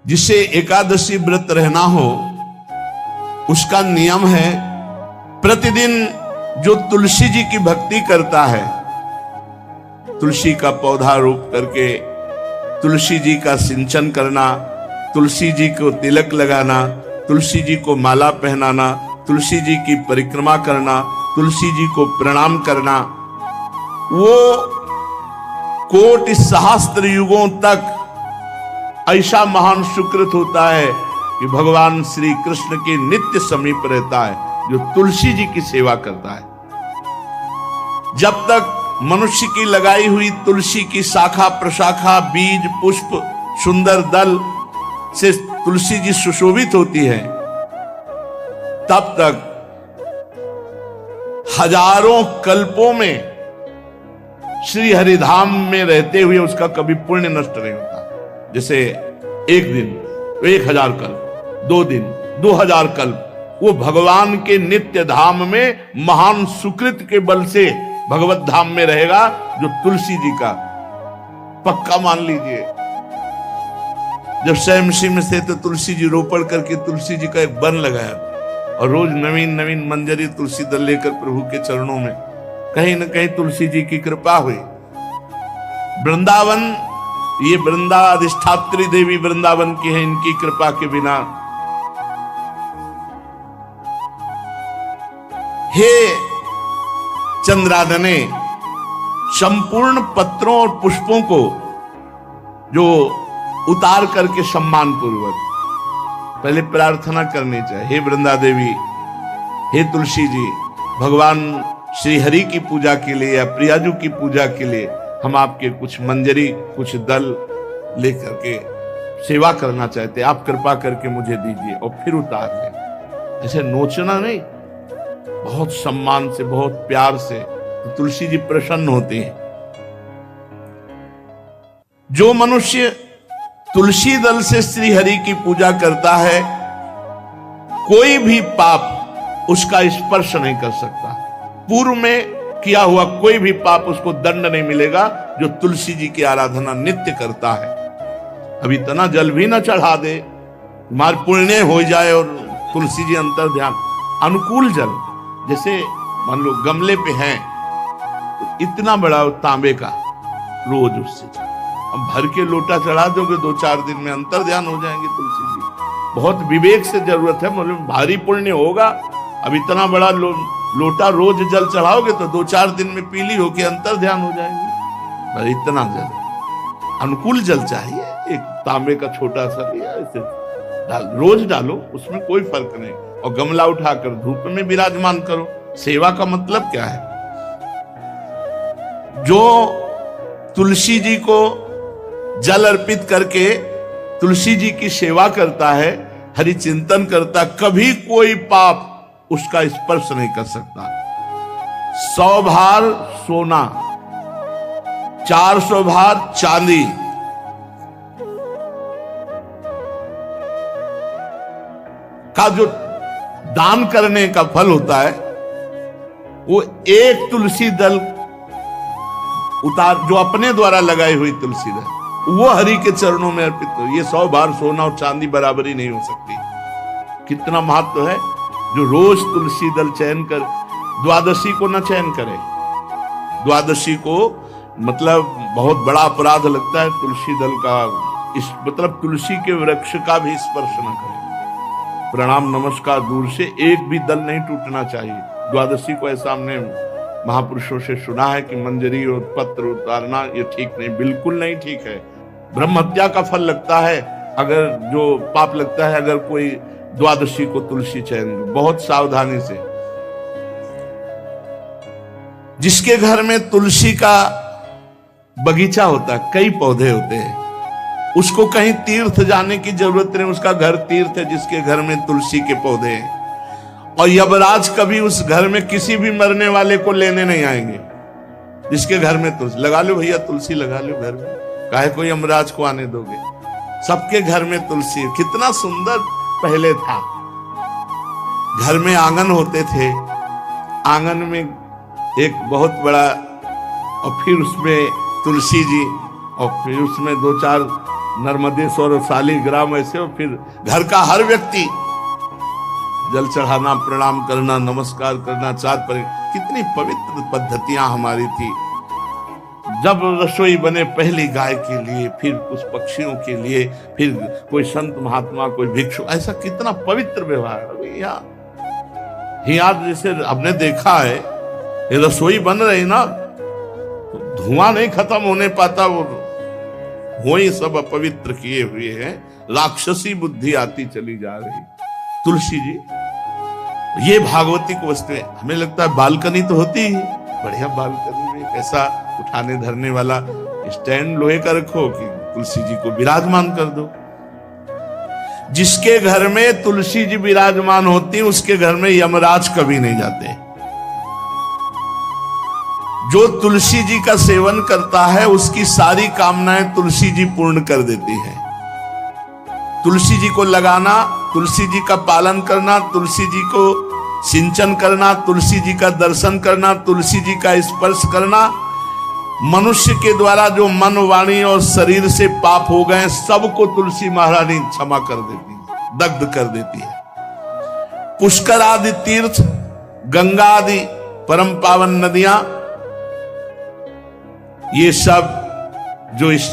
जिसे एकादशी व्रत रहना हो उसका नियम है, प्रतिदिन जो तुलसी जी की भक्ति करता है, तुलसी का पौधा रोप करके तुलसी जी का सिंचन करना, तुलसी जी को तिलक लगाना, तुलसी जी को माला पहनाना, तुलसी जी की परिक्रमा करना, तुलसी जी को प्रणाम करना, वो कोटि सहस्त्र युगों तक ऐसा महान सुकृत होता है कि भगवान श्री कृष्ण के नित्य समीप रहता है जो तुलसी जी की सेवा करता है। जब तक मनुष्य की लगाई हुई तुलसी की शाखा प्रशाखा बीज पुष्प सुंदर दल से तुलसी जी सुशोभित होती है, तब तक हजारों कल्पों में श्री हरिधाम में रहते हुए उसका कभी पुण्य नष्ट नहीं होता। जैसे एक दिन 1000 कल्प, 2 दिन 2000 कल्प वो भगवान के नित्य धाम में महान सुकृत के बल से भगवत धाम में रहेगा, जो तुलसी जी का पक्का मान लीजिए। जब स्वयं में से तो तुलसी जी रोपण करके तुलसी जी का एक वन लगाया और रोज नवीन नवीन मंजरी तुलसी दल लेकर प्रभु के चरणों में, कहीं न कहीं तुलसी जी की कृपा हुई। वृंदावन, ये वृंदा अधिष्ठात्री देवी वृंदावन की है, इनकी कृपा के बिना हे चंद्रादने संपूर्ण पत्रों और पुष्पों को जो उतार करके सम्मान पूर्वक पहले प्रार्थना करनी चाहिए, हे वृंदा देवी, हे तुलसी जी, भगवान श्री हरि की पूजा के लिए या प्रियाजू की पूजा के लिए हम आपके कुछ मंजरी कुछ दल लेकर के सेवा करना चाहते हैं, आप कृपा करके मुझे दीजिए, और फिर उतार लें। ऐसे नोचना नहीं, बहुत सम्मान से बहुत प्यार से, तो तुलसी जी प्रसन्न होती हैं। जो मनुष्य तुलसी दल से श्री हरि की पूजा करता है, कोई भी पाप उसका स्पर्श नहीं कर सकता। पूर्व में किया हुआ कोई भी पाप उसको दंड नहीं मिलेगा जो तुलसी जी की आराधना नित्य करता है। अब इतना जल भी ना चढ़ा दे, मार पुण्य हो जाए और तुलसी जी अंतर ध्यान अनुकूल जल, जैसे मान लो गमले पे हैं तो इतना बड़ा तांबे का रोज उससे अब भर के लोटा चढ़ा दोगे 2-4 दिन में अंतर ध्यान हो जाएंगे तुलसी जी। बहुत विवेक से जरूरत है, मतलब भारी पुण्य होगा। अब इतना बड़ा लोटा रोज जल चढ़ाओगे तो 2-4 दिन में पीली होके अंतर ध्यान हो जाएंगे। इतना जल अनुकूल जल चाहिए, एक तांबे का छोटा सा लिया, ऐसे रोज डालो, उसमें कोई फर्क नहीं, और गमला उठाकर धूप में विराजमान करो। सेवा का मतलब क्या है? जो तुलसी जी को जल अर्पित करके तुलसी जी की सेवा करता है, हरि चिंतन करता, कभी कोई पाप उसका स्पर्श नहीं कर सकता। 100 भार सोना, 400 भार चांदी, का जो दान करने का फल होता है, वो एक तुलसी दल उतार, जो अपने द्वारा लगाई हुई तुलसी दल, वो हरि के चरणों में अर्पित हो। ये 100 भार सोना और चांदी बराबरी नहीं हो सकती। कितना महत्व है। जो रोज तुलसी दल चयन कर, द्वादशी को न चयन करे, द्वादशी को मतलब बहुत बड़ा अपराध लगता है तुलसी दल का, इस मतलब तुलसी के वृक्ष का भी स्पर्श न करे। प्रणाम नमस्कार दूर से, एक भी दल नहीं टूटना चाहिए। द्वादशी को ऐसा हमने महापुरुषों से सुना है कि मंजरी और पत्र उतारना ये ठीक नहीं, बिल्कुल नहीं ठीक है। ब्रह्म हत्या का फल लगता है, अगर जो पाप लगता है अगर कोई द्वादशी को तुलसी चयन, बहुत सावधानी से। जिसके घर में तुलसी का बगीचा होता है, कई पौधे होते हैं, उसको कहीं तीर्थ जाने की जरूरत नहीं, उसका घर तीर्थ है जिसके घर में तुलसी के पौधे हैं। और यमराज कभी उस घर में किसी भी मरने वाले को लेने नहीं आएंगे जिसके घर में तुलसी। लगा लो भैया तुलसी लगा लो घर में, काहे को यमराज को आने दोगे? सबके घर में तुलसी। कितना सुंदर पहले था, घर में आंगन होते थे, आंगन में एक बहुत बड़ा, और फिर उसमें तुलसी जी, और फिर उसमें 2-4 नर्मदेश्वर शालिग्राम ऐसे, और फिर घर का हर व्यक्ति जल चढ़ाना, प्रणाम करना, नमस्कार करना, चार पर कितनी पवित्र पद्धतियां हमारी थी। जब रसोई बने पहली गाय के लिए, फिर कुछ पक्षियों के लिए, फिर कोई संत महात्मा, कोई भिक्षु, ऐसा कितना पवित्र व्यवहार। यहाँ जैसे हमने देखा है, ये रसोई बन रही ना, तो धुआं नहीं खत्म होने पाता, वो ही सब अपवित्र किए हुए हैं, राक्षसी बुद्धि आती चली जा रही। तुलसी जी, ये भागवती को वस्तु है। हमें लगता है बालकनी तो होती ही, बढ़िया बालकनी में कैसा उठाने धरने वाला स्टैंड लोहे का रखो कि तुलसी जी को विराजमान कर दो। जिसके घर में तुलसी जी विराजमान होती, उसके घर में यमराज कभी नहीं जाते। जो तुलसी जी का सेवन करता है, उसकी सारी कामनाएं तुलसी जी पूर्ण कर देती है। तुलसी जी को लगाना, तुलसी जी का पालन करना, तुलसी जी को सिंचन करना, तुलसी जी का दर्शन करना, तुलसी जी का स्पर्श करना, मनुष्य के द्वारा जो मन, वाणी और शरीर से पाप हो गए, सबको तुलसी महारानी क्षमा कर देती है, दग्ध कर देती है। पुष्कर आदि तीर्थ, गंगा आदि परम पावन नदियां, ये सब जो इस